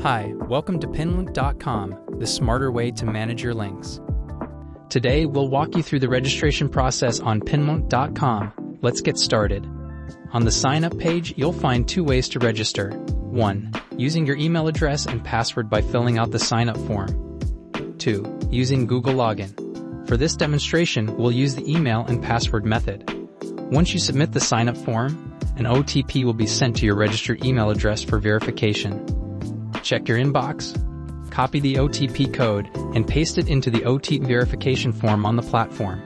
Hi, welcome to pinlnkme, the smarter way to manage your links. Today, we'll walk you through the registration process on pinlnkme. Let's get started. On the sign-up page, you'll find two ways to register. 1. Using your email address and password by filling out the sign-up form. 2. Using Google Login. For this demonstration, we'll use the email and password method. Once you submit the sign-up form, an OTP will be sent to your registered email address for verification. Check your inbox, copy the OTP code, and paste it into the OTP verification form on the platform.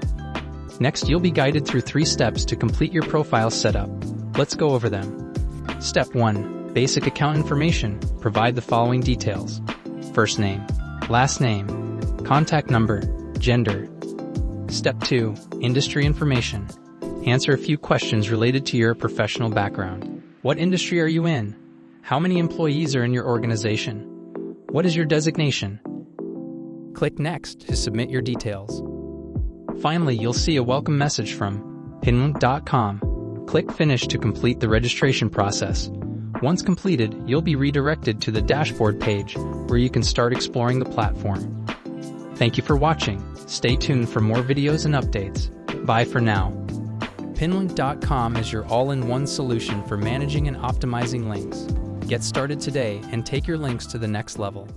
Next, you'll be guided through 3 steps to complete your profile setup. Let's go over them. Step 1. Basic account information. Provide the following details: first name, last name, contact number, gender. Step 2. Industry information. Answer a few questions related to your professional background. What industry are you in? How many employees are in your organization? What is your designation? Click Next to submit your details. Finally, you'll see a welcome message from pinlnk.com. Click Finish to complete the registration process. Once completed, you'll be redirected to the dashboard page where you can start exploring the platform. Thank you for watching. Stay tuned for more videos and updates. Bye for now. pinlnk.com is your all-in-one solution for managing and optimizing links. Get started today and take your links to the next level.